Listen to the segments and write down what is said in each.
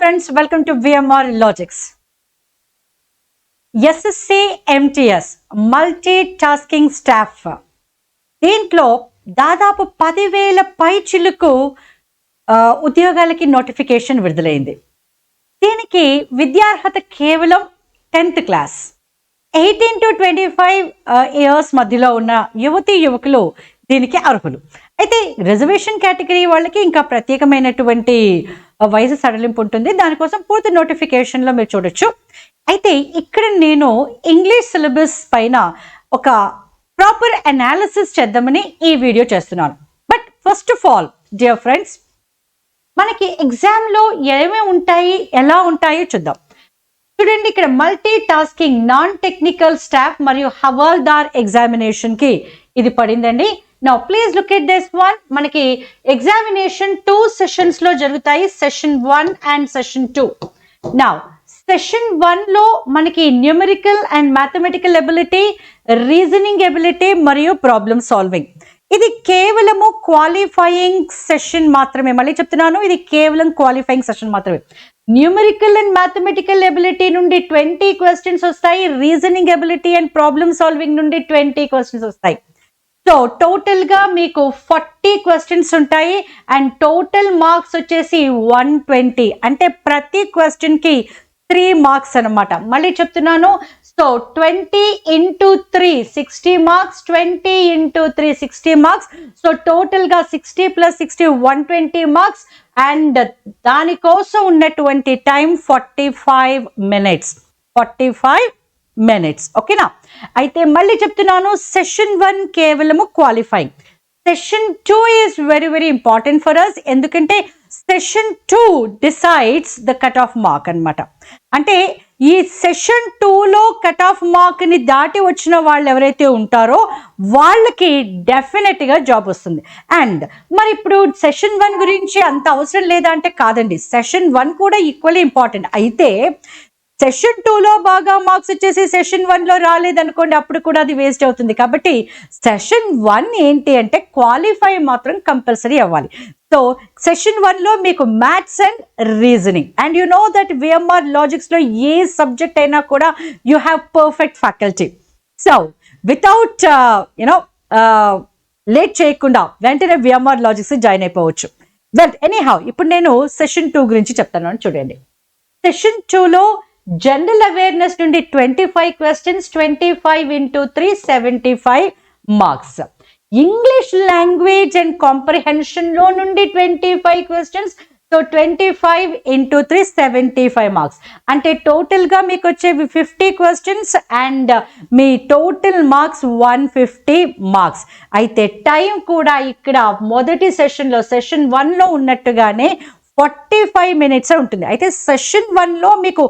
friends, welcome to VMR Logics. SSC MTS Multitasking Staff. దీంట్లో దాదాపు 10,000 పైచిలుకు ఉద్యోగాలకి నోటిఫికేషన్ విడుదలైంది. దీనికి విద్యార్హత కేవలం 10th క్లాస్. 18 to 25 ఇయర్స్ మధ్యలో ఉన్న యువతీ యువకులు దీనికి అర్హులు. అయితే రిజర్వేషన్ కేటగిరీ వాళ్ళకి ఇంకా ప్రత్యేకమైనటువంటి వయసు సడలింపు ఉంటుంది. దానికోసం పూర్తి నోటిఫికేషన్లో మీరు చూడొచ్చు. అయితే ఇక్కడ నేను ఇంగ్లీష్ సిలబస్ పైన ఒక ప్రాపర్ అనాలిసిస్ చేద్దామని ఈ వీడియో చేస్తున్నాను. But first of all dear friends, మనకి ఎగ్జామ్లో ఏమేమి ఉంటాయి, ఎలా ఉంటాయో చూద్దాం. చూడండి, ఇక్కడ multi tasking non technical staff మరియు హవాల్దార్ ఎగ్జామినేషన్కి ఇది పడిందండి. Now please look at this one. మనకి ఎగ్జామినేషన్ 2 సెషన్స్లో జరుగుతాయి, session 1 and session 2. Now session 1లో మనకి numerical and mathematical ability, reasoning ability మరియు ప్రాబ్లమ్ సాల్వింగ్. ఇది కేవలము క్వాలిఫైయింగ్ సెషన్ మాత్రమే. మళ్ళీ చెప్తున్నాను, ఇది కేవలం క్వాలిఫైయింగ్ సెషన్ మాత్రమే. న్యూమరికల్ అండ్ మ్యాథమెటికల్ ఎబిలిటీ నుండి 20 క్వశ్చన్స్ వస్తాయి. Reasoning ability and problem solving నుండి 20 క్వశ్చన్స్ వస్తాయి. సో టోటల్ గా మీకు 40 క్వశ్చన్స్ ఉంటాయి అండ్ టోటల్ మార్క్స్ వచ్చేసి 120. అంటే ప్రతి క్వశ్చన్ కి 3 మార్క్స్ అనమాట. మళ్ళీ చెప్తున్నాను, so 20 into 3 60 marks, 20 into 3 60 marks. So total గా 60 + 60 120 మార్క్స్. అండ్ దానికోసం ఉన్నటువంటి టైం 45 minutes. 45 minutes. ఓకేనా? అయితే మళ్ళీ చెప్తున్నాను, సెషన్ 1 కేవలము qualifying. Session 2 is very important for us. ఎందుకంటే session 2 decides the cut off mark అనమాట. అంటే ఈ సెషన్ 2లో కట్ ఆఫ్ మార్క్ ని దాటి వచ్చిన వాళ్ళు ఎవరైతే ఉంటారో వాళ్ళకి డెఫినెట్ గా జాబ్ వస్తుంది. అండ్ మరి ఇప్పుడు సెషన్ 1 గురించి అంత అవసరం లేదా అంటే కాదండి, సెషన్ 1 కూడా ఈక్వల్లీ ఇంపార్టెంట్. అయితే సెషన్ 2లో బాగా మార్క్స్ వచ్చేసి సెషన్ 1లో రాలేదనుకోండి, అప్పుడు కూడా అది వేస్ట్ అవుతుంది. కాబట్టి సెషన్ 1 ఏంటి అంటే క్వాలిఫై మాత్రం కంపల్సరీ అవ్వాలి. సో సెషన్ 1లో మీకు maths and reasoning. And you know that VMR లాజిక్స్లో ఏ సబ్జెక్ట్ అయినా కూడా you have perfect faculty. So without late చేయకుండా వెంటనే విఎంఆర్ లాజిక్స్ జాయిన్ అయిపోవచ్చు. వెల్ ఎనీహౌ, ఇప్పుడు నేను సెషన్ 2 గురించి చెప్తాను. చూడండి, సెషన్ 2లో జనరల్ అవేర్నెస్ నుండి 25 questions, 25 into 3 75 marks. English language and comprehension లో నుండి 25 క్వశ్చన్స్, సో 25 into 3 75 మార్క్స్. అంటే టోటల్ గా మీకు వచ్చేవి 50 questions and me total marks 150 marks. అయితే టైం కూడా ఇక్కడ మొదటి సెషన్లో సెషన్ 1లో ఉన్నట్టుగానే 45 minutes ఉంటుంది. అయితే సెషన్ 1లో మీకు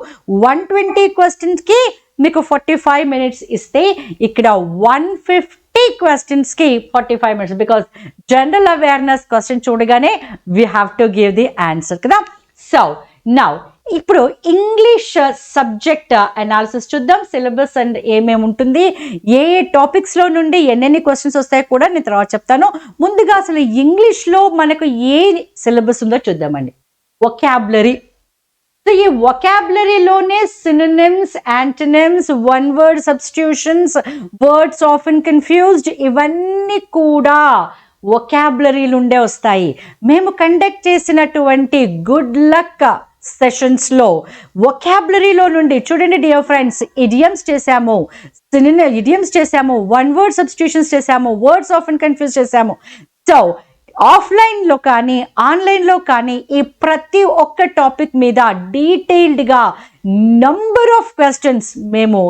120 క్వశ్చన్స్ కి మీకు 45 minutes ఇస్తే ఇక్కడ 150 క్వశ్చన్స్ కి 45 minutes. Because general awareness question చూడగానే we have to give the answer కదా. సో నౌ ఇప్పుడు ఇంగ్లీష్ సబ్జెక్ట్ అనాలిసిస్ చూద్దాం. సిలబస్ అండ్ ఏమేమి ఉంటుంది, ఏ టాపిక్స్లో నుండి ఎన్నెన్ని క్వశ్చన్స్ వస్తాయో కూడా నేను తర్వాత చెప్తాను. ముందుగా అసలు ఇంగ్లీష్లో మనకు ఏ సిలబస్ ఉందో చూద్దామండి. వొకాబులరీ. సో ఈ వొకాబులరీలోనే synonyms, antonyms, one word substitutions, words often confused, ఇవన్నీ కూడా వొకాబులరీలు ఉండే వస్తాయి. మేము కండక్ట్ చేసినటువంటి గుడ్ లక్ సెషన్స్లో వొకాబులరీలో నుండి చూడండి డియర్ ఫ్రెండ్స్, ఇడియమ్స్ చేశాము, ఇడియమ్స్ చేశాము, వన్ వర్డ్ సబ్స్టిట్యూషన్స్ చేశాము, వర్డ్స్ ఆఫెన్ కన్ఫ్యూజ్ చేశాము. సో ఆఫ్లైన్లో కానీ ఆన్లైన్లో కానీ ఈ ప్రతి ఒక్క టాపిక్ మీద డీటెయిల్డ్గా నంబర్ ఆఫ్ క్వశ్చన్స్ మేము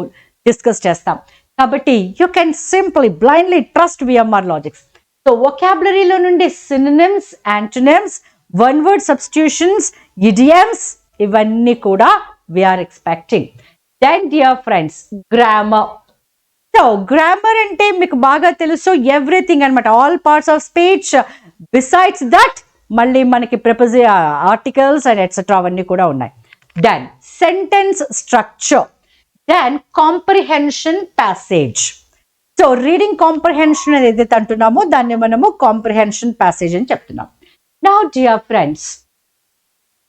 డిస్కస్ చేస్తాం. కాబట్టి you can simply blindly trust VMR logics. So వొకాబులరీలో నుండి synonyms, antonyms, one word substitutions, idioms, ఇవన్నీ కూడా we are expecting. Then dear friends, grammar. So grammar అంటే మీకు బాగా తెలుసు, ఎవ్రీథింగ్ అనమాట, all parts of speech. Besides that మళ్ళీ మనకి ప్రిపోజిషన్, ఆర్టికల్స్ అండ్ ఎట్సెట్రా అవన్నీ కూడా ఉన్నాయి. Then sentence structure, then comprehension passage. So reading comprehension ఏదైతే అంటున్నామో దాన్ని మనము కాంప్రిహెన్షన్ ప్యాసేజ్ అని చెప్తున్నాం. నౌ డియర్ ఫ్రెండ్స్,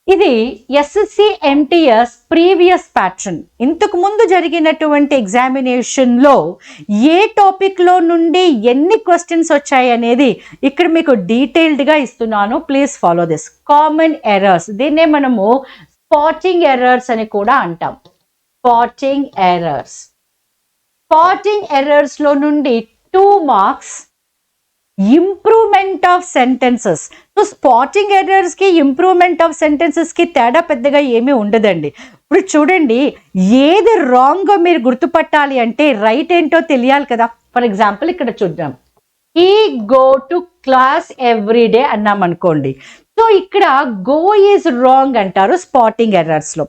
ఇది ఎస్ఎస్సి ఎంటీఎస్ ప్రీవియస్ ప్యాటర్న్. ఇంతకు ముందు జరిగినటువంటి ఎగ్జామినేషన్లో ఏ టాపిక్లో నుండి ఎన్ని క్వశ్చన్స్ వచ్చాయి అనేది ఇక్కడ మీకు డీటెయిల్డ్గా ఇస్తున్నాను. Please follow this. Common errors, దీన్నే మనము స్పాటింగ్ ఎర్రర్స్ అని కూడా అంటాం. Spotting errors. స్పాటింగ్ ఎర్రర్స్లో నుండి 2 marks. Improvement of sentences. So spotting ఎర్రర్స్కి ఇంప్రూవ్మెంట్ ఆఫ్ సెంటెన్సెస్కి తేడా పెద్దగా ఏమీ ఉండదండి. ఇప్పుడు చూడండి, ఏది రాంగో మీరు గుర్తుపట్టాలి అంటే రైట్ ఏంటో తెలియాలి కదా. ఫర్ ఎగ్జాంపుల్ ఇక్కడ చూద్దాం, ఈ గో టు క్లాస్ ఎవ్రీడే అన్నాం అనుకోండి. సో ఇక్కడ గో ఈజ్ రాంగ్ అంటారు స్పాటింగ్ ఎర్రర్స్లో.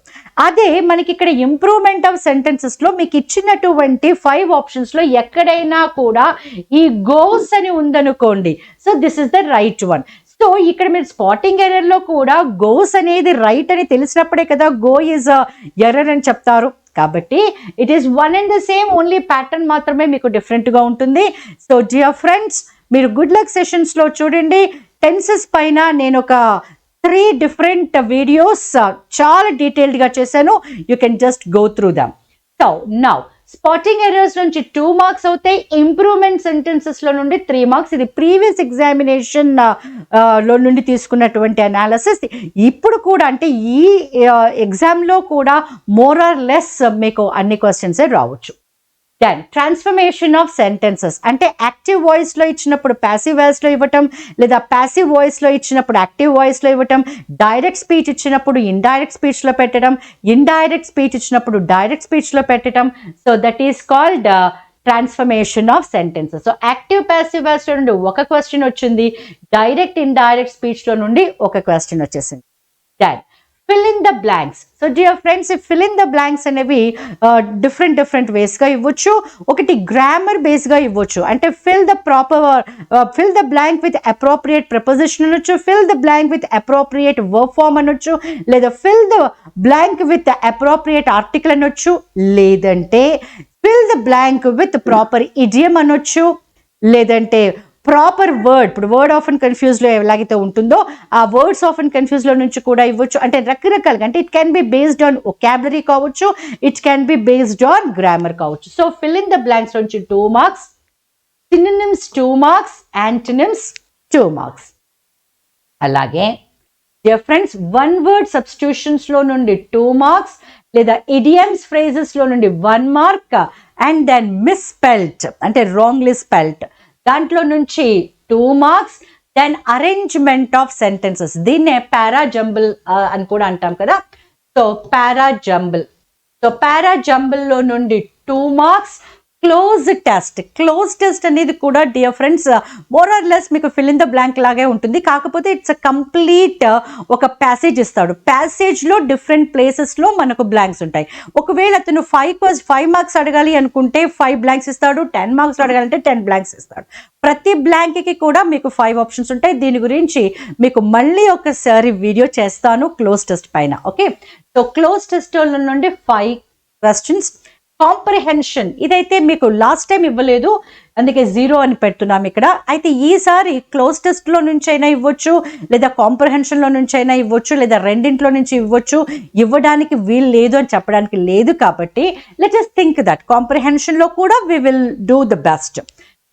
అదే మనకి ఇక్కడ ఇంప్రూవ్మెంట్ ఆఫ్ సెంటెన్సెస్లో మీకు ఇచ్చినటువంటి 5 ఆప్షన్స్లో ఎక్కడైనా కూడా ఈ గోస్ అని ఉందనుకోండి, so this is the right one. So ఇక్కడ మీరు స్పాటింగ్ ఎర్రర్లో కూడా గోస్ అనేది రైట్ అని తెలిసినప్పుడే కదా గో ఈజ్ ఎర్రర్ అని చెప్తారు. కాబట్టి it is one and the same, only pattern మాత్రమే మీకు డిఫరెంట్గా ఉంటుంది. సో డియర్ ఫ్రెండ్స్, మీరు గుడ్ లక్ సెషన్స్లో చూడండి. టెన్సెస్ పైన నేను ఒక 3 డిఫరెంట్ వీడియోస్ చాలా డీటెయిల్డ్గా చేశాను. You can just go through them. So now spotting errors నుంచి 2 మార్క్స్ అవుతాయి, ఇంప్రూవ్మెంట్ సెంటెన్సెస్లో నుండి 3 మార్క్స్. ఇది ప్రీవియస్ ఎగ్జామినేషన్ లో నుండి తీసుకున్నటువంటి అనాలిసిస్. ఇప్పుడు కూడా అంటే ఈ ఎగ్జామ్లో కూడా మోర్ ఆర్ లెస్ మీకు అన్ని క్వశ్చన్సే రావచ్చు. దెన్ ట్రాన్స్ఫర్మేషన్ ఆఫ్ సెంటెన్సెస్ అంటే యాక్టివ్ వాయిస్లో ఇచ్చినప్పుడు ప్యాసివ్ వాయిస్లో ఇవ్వటం, లేదా ప్యాసివ్ వాయిస్లో ఇచ్చినప్పుడు యాక్టివ్ వాయిస్లో ఇవ్వటం, డైరెక్ట్ స్పీచ్ ఇచ్చినప్పుడు ఇండైరెక్ట్ స్పీచ్లో పెట్టడం, ఇండైరెక్ట్ స్పీచ్ ఇచ్చినప్పుడు డైరెక్ట్ స్పీచ్లో పెట్టడం. So that is called transformation of sentences. So active passive వాయిస్లో నుండి ఒక క్వశ్చన్ వచ్చింది, డైరెక్ట్ ఇండైరెక్ట్ స్పీచ్లో నుండి ఒక క్వశ్చన్ వచ్చేసింది. Then fill in the blanks. So dear friends, fill in the blanks అనేవి different ways గా ఇవ్వచ్చు. ఒకటి గ్రామర్ బేస్ గా ఇవ్వచ్చు, అంటే fill the blank with appropriate preposition అనొచ్చు, fill the blank with appropriate verb form అనొచ్చు, లేదా fill the blank with appropriate article అనొచ్చు, లేదంటే fill the blank with proper idiom అనొచ్చు, లేదంటే ప్రాపర్ వర్డ్. ఇప్పుడు వర్డ్ ఆఫ్ అండ్ కన్ఫ్యూజ్లో ఎలాగైతే ఉంటుందో ఆ వర్డ్స్ ఆఫ్ అండ్ కన్ఫ్యూజ్లో నుంచి కూడా ఇవ్వచ్చు. అంటే రకరకాలుగా, అంటే it can be based on vocabulary కావచ్చు, it can be based on grammar కావచ్చు. So fill in the blanks నుంచి 2 marks, synonyms 2 marks, antonyms 2 marks. అలాగే డియర్ ఫ్రెండ్స్, 1 వర్డ్ సబ్స్టిట్యూషన్స్లో నుండి 2 మార్క్స్, లేదా ఇడియమ్స్ ఫ్రేజెస్లో నుండి 1 మార్క్, అండ్ దెన్ మిస్స్పెల్ట్ అంటే రాంగ్లీ స్పెల్ట్ దాంట్లో నుంచి 2 marks. Then arrangement of sentences, దీన్నే పారా జంబుల్ అని కూడా అంటాం కదా. సో పారా జంబుల్లో నుండి 2 మార్క్స్. క్లోజ్ టెస్ట్ అనేది కూడా dear friends more or less మీకు ఫిల్ ఇన్ ద బ్లాంక్ లాగే ఉంటుంది, కాకపోతే ఇట్స్ అ కంప్లీట్ ఒక ప్యాసేజ్ ఇస్తాడు. ప్యాసేజ్లో డిఫరెంట్ ప్లేసెస్లో మనకు బ్లాంక్స్ ఉంటాయి. ఒకవేళ అతను 5 మార్క్స్ అడగాలి అనుకుంటే 5 బ్లాంక్స్ ఇస్తాడు, 10 మార్క్స్ అడగాలంటే 10 బ్లాంక్స్ ఇస్తాడు. ప్రతి బ్లాంక్కి కూడా మీకు 5 ఆప్షన్స్ ఉంటాయి. దీని గురించి మీకు మళ్ళీ ఒకసారి వీడియో చేస్తాను క్లోజ్ టెస్ట్ పైన. ఓకే, సో క్లోజ్ టెస్ట్ నుండి 5 క్వశ్చన్స్. కాంప్రిహెన్షన్, ఇదైతే మీకు లాస్ట్ టైం ఇవ్వలేదు, అందుకే 0 అని పెడుతున్నాం ఇక్కడ. అయితే ఈసారి క్లోజ్ టెస్ట్లో నుంచి అయినా ఇవ్వచ్చు, లేదా కాంప్రిహెన్షన్లో నుంచి అయినా ఇవ్వచ్చు, లేదా రెండింట్లో నుంచి ఇవ్వచ్చు. ఇవ్వడానికి వీలు లేదు అని చెప్పడానికి లేదు. కాబట్టి లెట్ us థింక్ దట్ కాంప్రిహెన్షన్లో కూడా we will do the best.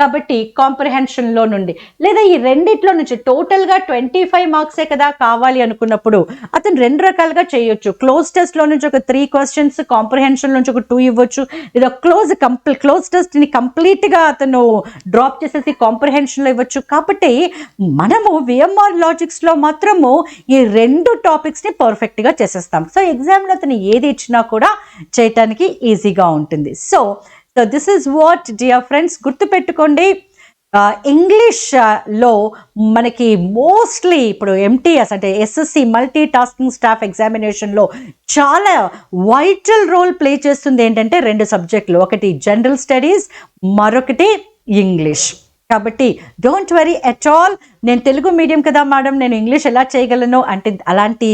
కాబట్టి కాంప్రిహెన్షన్లో నుండి, లేదా ఈ రెండిట్లో నుంచి టోటల్గా 25 మార్క్సే కదా కావాలి అనుకున్నప్పుడు అతను 2 రకాలుగా చేయొచ్చు. క్లోజ్ టెస్ట్లో నుంచి ఒక 3 క్వశ్చన్స్, కాంప్రిహెన్షన్ నుంచి ఒక 2 ఇవ్వచ్చు, లేదా క్లోజ్ టెస్ట్ని కంప్లీట్గా అతను డ్రాప్ చేసేసి కాంప్రిహెన్షన్లో ఇవ్వచ్చు. కాబట్టి మనము విఎంఆర్ లాజిక్స్లో మాత్రము ఈ 2 టాపిక్స్ని పర్ఫెక్ట్గా చేసేస్తాం. సో ఎగ్జామ్లో అతను ఏది ఇచ్చినా కూడా చేయటానికి ఈజీగా ఉంటుంది. So this is what dear friends, గుర్తుపెట్టుకోండి. ఇంగ్లీష్లో మనకి మోస్ట్లీ ఇప్పుడు ఎంటీఎస్ అంటే ఎస్ఎస్సి మల్టీ టాస్కింగ్ స్టాఫ్ ఎగ్జామినేషన్లో చాలా వైటల్ రోల్ ప్లే చేస్తుంది ఏంటంటే 2 సబ్జెక్టులు, ఒకటి జనరల్ స్టడీస్, మరొకటి ఇంగ్లీష్. కాబట్టి డోంట్ వరీ ఎట్ ఆల్. నేను తెలుగు మీడియం కదా మేడం, నేను ఇంగ్లీష్ ఎలా చేయగలను అంటే అలాంటి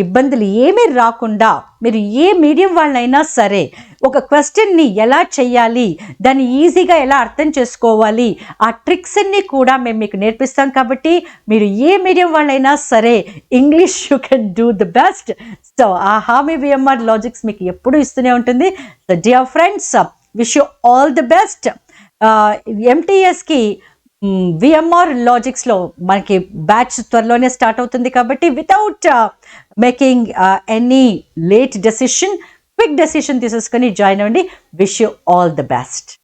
ఇబ్బందులు ఏమీ రాకుండా మీరు ఏ మీడియం వాళ్ళైనా సరే ఒక క్వశ్చన్ని ఎలా చేయాలి, దాన్ని ఈజీగా ఎలా అర్థం చేసుకోవాలి, ఆ ట్రిక్స్ అన్ని కూడా మేము మీకు నేర్పిస్తాం. కాబట్టి మీరు ఏ మీడియం వాళ్ళైనా సరే English you can do the best. So ఆ హామీ విఎంఆర్ లాజిక్స్ మీకు ఎప్పుడు ఇస్తూనే ఉంటుంది. So dear friends, wish you all the best. ఎంటీఎస్కి విఎంఆర్ లాజిక్స్లో మనకి బ్యాచ్ త్వరలోనే స్టార్ట్ అవుతుంది. కాబట్టి without making any late decision, quick decision తీసేసుకొని జాయిన్ అవ్వండి. Wish you all the best.